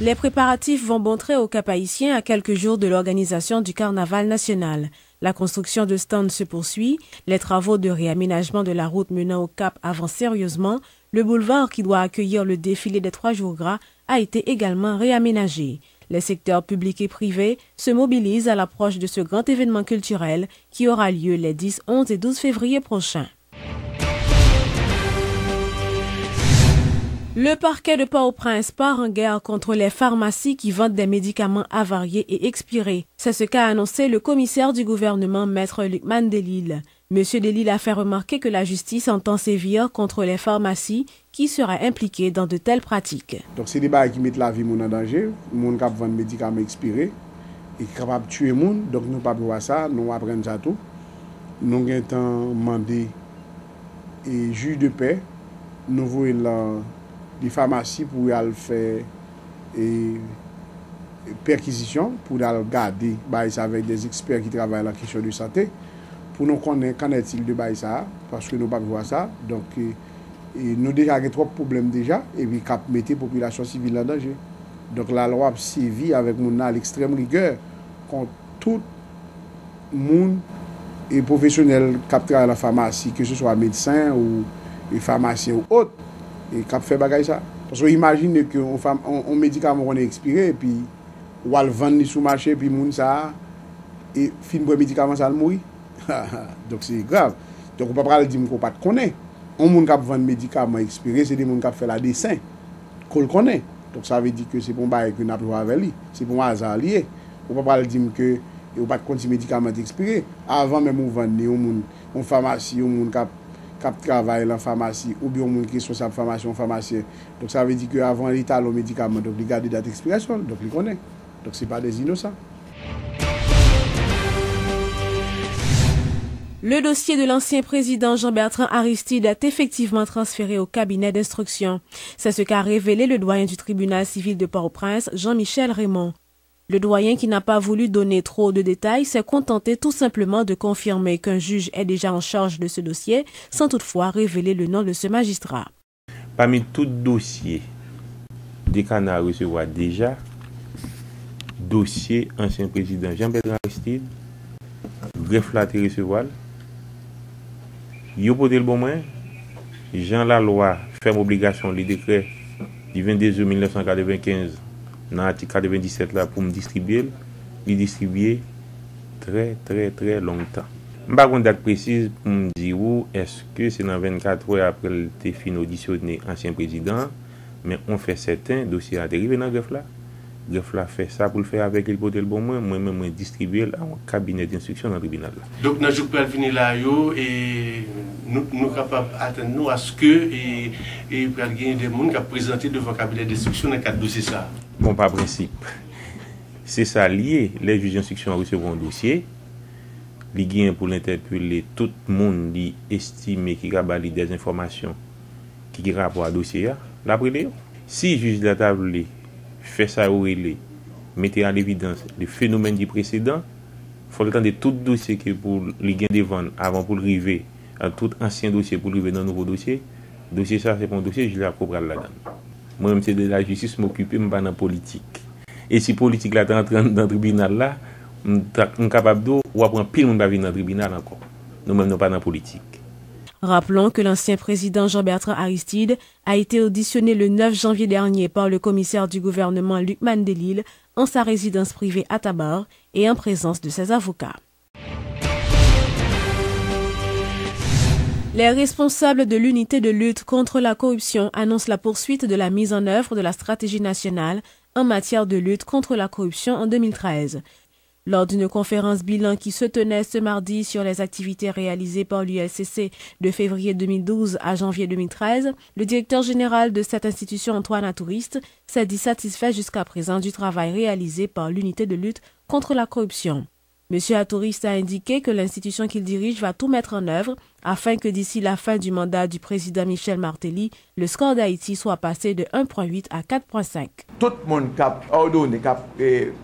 Les préparatifs vont bon train au Cap-Haïtien à quelques jours de l'organisation du Carnaval national. La construction de stands se poursuit, les travaux de réaménagement de la route menant au Cap avancent sérieusement, le boulevard qui doit accueillir le défilé des 3 jours gras a été également réaménagé. Les secteurs publics et privés se mobilisent à l'approche de ce grand événement culturel qui aura lieu les 10, 11 et 12 février prochains. Le parquet de Port-au-Prince part en guerre contre les pharmacies qui vendent des médicaments avariés et expirés. C'est ce qu'a annoncé le commissaire du gouvernement, Maître Lucman Delille. Monsieur Delille a fait remarquer que la justice entend sévir contre les pharmacies qui seraient impliquées dans de telles pratiques. Donc c'est des bails qui mettent la vie en danger, mon cap vend médicaments expirés et capable de tuer moun. Donc nous pas voir ça, nous apprendre ça tout. Nous avons demandé et juge de paix, nous voulons des pharmacies pour aller faire perquisition, pour aller garder ça avec des experts qui travaillent dans la question de santé, pour nous connaître qu'en est-il de ça, parce que nous ne pouvons pas voir ça. Donc, nous déjà avons trop de problèmes déjà, et puis cap mettre la population civile en danger. Donc la loi sévit avec mon à l'extrême rigueur contre tout le monde et professionnel qui travaille à la pharmacie, que ce soit médecin ou pharmacien ou autre. Et cap fait bagay ça. Parce que imagine que un médicament est expiré et puis ou al vendre sur marché puis moun ça et fin pour médicament ça mourir. Donc c'est grave. Donc on peut pas dire qu'on pas connaît. On moun qui vend médicament expiré, c'est des moun qui fait la dessin qu'on le connaît. Donc ça veut dire que c'est pour bail que n'a pas avec lui, c'est pour un hasard lié. On peut pas dire que on pas continuer médicament expiré avant même on vendre on pharmacie on moun qui travaille dans la pharmacie ou bien moun qui est responsable pharmacie pharmacien. Donc ça veut dire que avant l'état le médicament donc il garde date d'expiration donc il connaît. Donc c'est pas des innocents. Le dossier de l'ancien président Jean-Bertrand Aristide est effectivement transféré au cabinet d'instruction. C'est ce qu'a révélé le doyen du tribunal civil de Port-au-Prince, Jean-Michel Raymond. Le doyen, qui n'a pas voulu donner trop de détails, s'est contenté tout simplement de confirmer qu'un juge est déjà en charge de ce dossier, sans toutefois révéler le nom de ce magistrat. Parmi tout dossier, des canards recevoir déjà dossier ancien président Jean-Bertrand Aristide, greffe la recevoir. Yo pote le bon moyen. Jean la loi ferme obligation le décret du 22 juin 1995 dans l'article 97 là pour me distribuer, très longtemps. Je n'ai pas de date précise pour me dire est-ce que c'est dans 24 heures après le fin auditionné ancien président, mais on fait certains dossiers à dériver dans le greffe là. Greffe là fait ça pour le faire avec le pote le bon moyen, moi-même distribuer à un cabinet d'instruction dans le tribunal là. Donc dans le jour pour venir là et nous capables attendre nous à ce que et pour gagner des monde qui a présenté devant le cabinet d'instruction dans le cadre de dossier ça. Bon, par principe, c'est ça lié. Les juges d'instruction recevront un dossier. Ils gagnent pour l'interpeller tout le monde qui estime qu'il y a des informations qui ont rapport à dossier. L'après, si le juge de la table fait ça ou il mettez en évidence le phénomène du précédent, il faut le temps de tout dossier que pour les gains de vente avant pour arriver à tout ancien dossier pour arriver dans un nouveau dossier. Dossier ça, c'est pour un dossier, je l'ai approprié là-dedans. Moi-même, c'est de la justice, m'occuper, je ne suis pas dans la politique. Et si la politique là, dans le tribunal là, je suis capable de prendre pile de monde dans le tribunal encore. Nous-mêmes, nous ne sommes pas dans la politique. Rappelons que l'ancien président Jean-Bertrand Aristide a été auditionné le 9 janvier dernier par le commissaire du gouvernement Lucman Delille en sa résidence privée à Tabar et en présence de ses avocats. Les responsables de l'unité de lutte contre la corruption annoncent la poursuite de la mise en œuvre de la stratégie nationale en matière de lutte contre la corruption en 2013. Lors d'une conférence bilan qui se tenait ce mardi sur les activités réalisées par l'ULCC de février 2012 à janvier 2013, le directeur général de cette institution, Antoine Atouriste, s'est dit satisfait jusqu'à présent du travail réalisé par l'unité de lutte contre la corruption. M. Atouriste a indiqué que l'institution qu'il dirige va tout mettre en œuvre afin que d'ici la fin du mandat du président Michel Martelly, le score d'Haïti soit passé de 1,8 à 4,5. Tout le monde qui a ordonné, qui a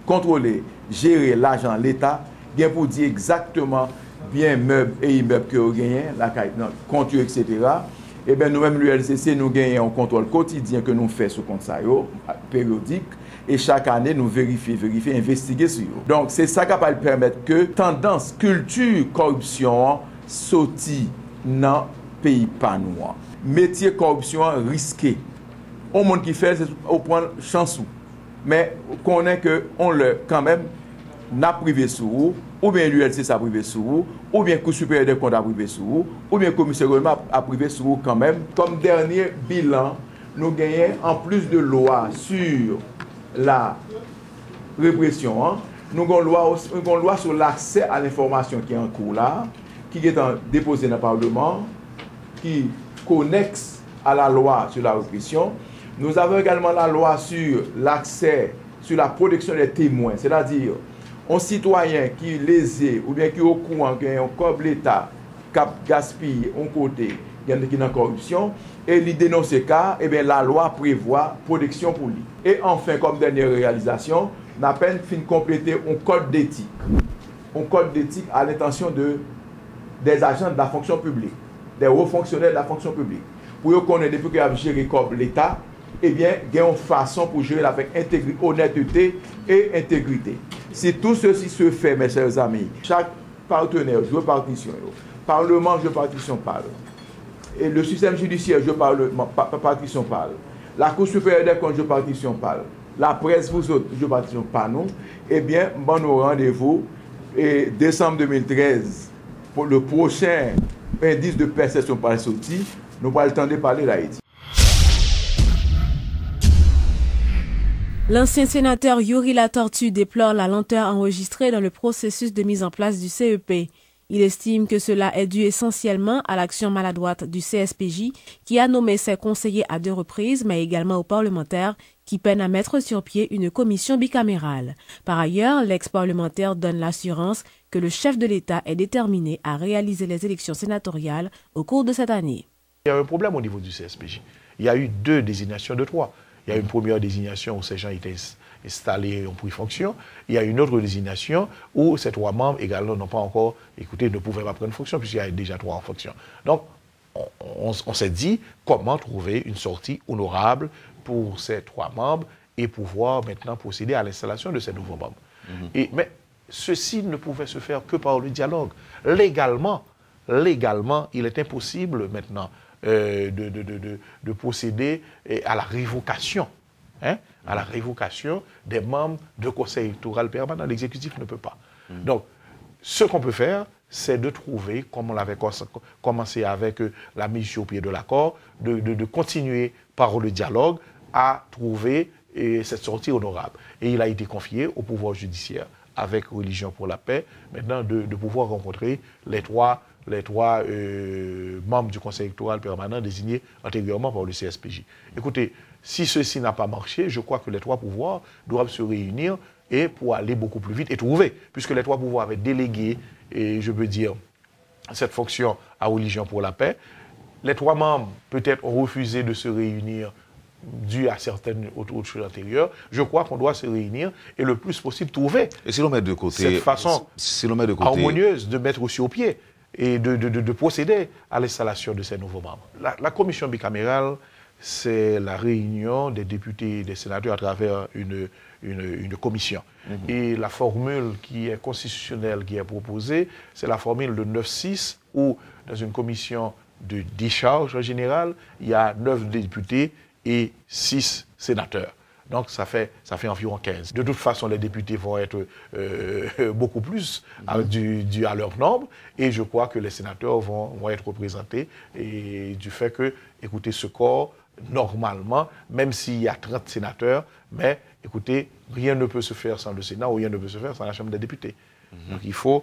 contrôlé, géré l'argent de l'État, bien pour dire exactement bien meubles et immeubles que vous gagnez, la compte, etc. Et bien nous-mêmes, l'ULCC, nous gagnons un contrôle quotidien que nous faisons sur compte ça, périodique. et chaque année nous vérifier, investiguer sur eux. Donc c'est ça qui va permettre que tendance, culture, corruption sorti dans le pays pas noir. Métier corruption risqué. Au monde qui fait, c'est au point chanceux. Mais qu'on est que on le quand même n'a privé sur vous, ou bien l'ULC ça privé sur vous, ou bien Cour supérieure des comptes a privé sur vous, ou bien commissaire a privé sur vous quand même. Comme dernier bilan, nous gagnons en plus de loi sur la répression, nous avons une loi sur l'accès à l'information qui est en cours là, qui est déposée dans le Parlement, qui connexe à la loi sur la répression. Nous avons également la loi sur l'accès, sur la protection des témoins, c'est-à-dire un citoyen qui est lésé ou bien qui est au courant qu'il y a un corps de l'État qui gaspille un côté, qui est dans la corruption, et il dénonce ce cas, et bien la loi prévoit protection pour lui. Et enfin, comme dernière réalisation, on a peine fin de compléter un code d'éthique. Un code d'éthique à l'intention des agents de la fonction publique, des hauts fonctionnaires de la fonction publique. Pour qu'on ait depuis qu'il a géré comme l'État, eh bien, il y a une façon pour gérer avec honnêteté et intégrité. Si tout ceci se fait, mes chers amis, chaque partenaire, je partition, Parlement, je partition parle. Et le système judiciaire, je partition parle. La Cour supérieure des comptes, je partition parle. La presse, vous autres, je partition pas nous. Eh bien, bon au rendez-vous. Et décembre 2013, pour le prochain indice de perception par sortie, nous pas le temps de parler d'Haïti. L'ancien sénateur Yuri Latortue déplore la lenteur enregistrée dans le processus de mise en place du CEP. Il estime que cela est dû essentiellement à l'action maladroite du CSPJ qui a nommé ses conseillers à 2 reprises, mais également aux parlementaires qui peinent à mettre sur pied une commission bicamérale. Par ailleurs, l'ex-parlementaire donne l'assurance que le chef de l'État est déterminé à réaliser les élections sénatoriales au cours de cette année. Il y a un problème au niveau du CSPJ. Il y a eu 2 désignations de 3. Il y a une première désignation où ces gens étaient installés, ont pris fonction. Il y a une autre désignation où ces 3 membres également n'ont pas encore, ne pouvaient pas prendre fonction puisqu'il y a déjà 3 en fonction. Donc, on s'est dit comment trouver une sortie honorable pour ces 3 membres et pouvoir maintenant procéder à l'installation de ces nouveaux membres. Mais ceci ne pouvait se faire que par le dialogue. Légalement, il est impossible maintenant de procéder à la révocation, à la révocation des membres de conseil électoral permanent. L'exécutif ne peut pas. Donc, ce qu'on peut faire, c'est de trouver, comme on l'avait commencé avec la mise sur pied de l'accord, de continuer par le dialogue à trouver cette sortie honorable. Et il a été confié au pouvoir judiciaire avec Religion pour la paix, maintenant de pouvoir rencontrer les trois membres du conseil électoral permanent désignés antérieurement par le CSPJ. Écoutez, si ceci n'a pas marché, je crois que les 3 pouvoirs doivent se réunir et pour aller beaucoup plus vite et trouver, puisque les 3 pouvoirs avaient délégué, et je veux dire, cette fonction à Religion pour la paix, les 3 membres peut-être ont refusé de se réunir dû à certaines autres choses antérieures. Je crois qu'on doit se réunir et le plus possible trouver cette façon harmonieuse de mettre sur pied et de procéder à l'installation de ces nouveaux membres. La commission bicamérale, c'est la réunion des députés et des sénateurs à travers une commission. Et la formule qui est constitutionnelle, qui est proposée, c'est la formule de 9-6, où dans une commission de décharge en général, il y a 9 députés et 6 sénateurs. Donc ça fait environ 15. De toute façon, les députés vont être beaucoup plus dû à leur nombre, et je crois que les sénateurs vont être représentés, et du fait que, écoutez, ce corps, normalement, même s'il y a 30 sénateurs, mais écoutez, rien ne peut se faire sans le Sénat, ou rien ne peut se faire sans la Chambre des députés. Donc il faut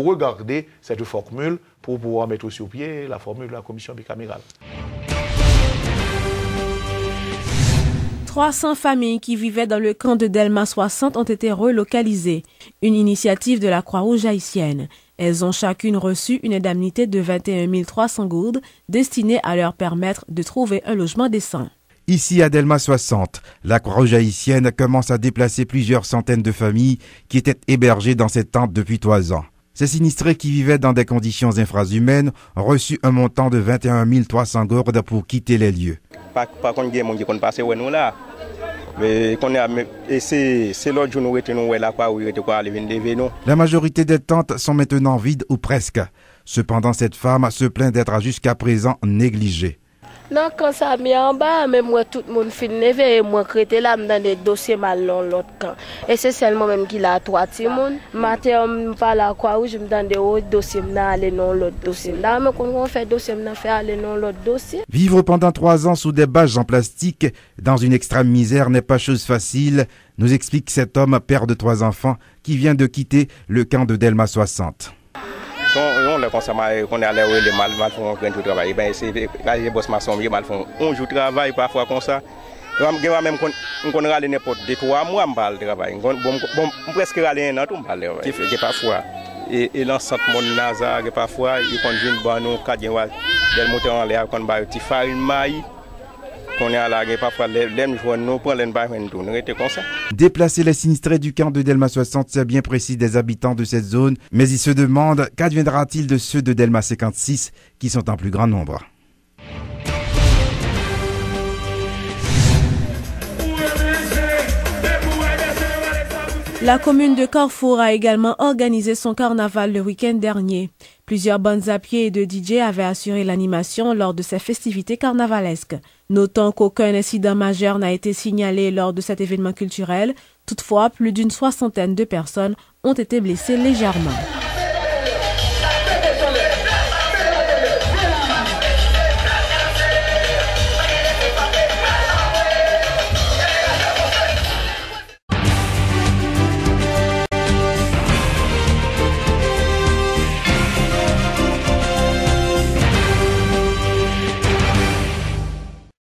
regarder cette formule pour pouvoir mettre sur pied la formule de la commission bicamérale. 300 familles qui vivaient dans le camp de Delma 60 ont été relocalisées, une initiative de la Croix-Rouge haïtienne. Elles ont chacune reçu une indemnité de 21 300 gourdes destinée à leur permettre de trouver un logement décent. Ici à Delma 60, la Croix-Rouge haïtienne commence à déplacer plusieurs centaines de familles qui étaient hébergées dans cette tente depuis 3 ans. Ces sinistrés qui vivaient dans des conditions infrahumaines ont reçu un montant de 21 300 gourdes pour quitter les lieux. Par contre, il y a des gens qui passent où nous là. Et c'est l'autre jour nous étions là quoi où il était quoi aller venir nous. La majorité des tentes sont maintenant vides ou presque. Cependant, cette femme se plaint d'être jusqu'à présent négligée. Non, quand ça mis en bas, même moi tout le monde fin levé et moi créé là dans des dossiers mal dans l'autre camp. Et c'est seulement même qu'il a 3 petits monde. Matin on parle à quoi où je me donne des autres dossiers n'a aller dans l'autre dossier. Là mais quand on fait dossier n'a fait aller dans l'autre dossier. Vivre pendant 3 ans sous des bâches en plastique dans une extrême misère n'est pas chose facile, nous explique cet homme, père de 3 enfants, qui vient de quitter le camp de Delma 60. On le consomme qu'on est allé où les mal font un travail. Ben c'est les boss maçons mal font un jour travail parfois comme ça. Même qu'on râle n'importe 3 mois mal travail. Bon presque râle un an tout mal. Qui parfois et l'ensemble mon Nazar parfois il conduit bon nous cadien del moteur en l'air qu'on ba ti farine maï. Déplacer les sinistrés du camp de Delma 60, c'est bien précis des habitants de cette zone, mais ils se demandent qu'adviendra-t-il de ceux de Delma 56 qui sont en plus grand nombre. La commune de Carrefour a également organisé son carnaval le week-end dernier. Plusieurs bandes à pied et de DJ avaient assuré l'animation lors de ces festivités carnavalesques. Notons qu'aucun incident majeur n'a été signalé lors de cet événement culturel. Toutefois, plus d'une 60aine de personnes ont été blessées légèrement.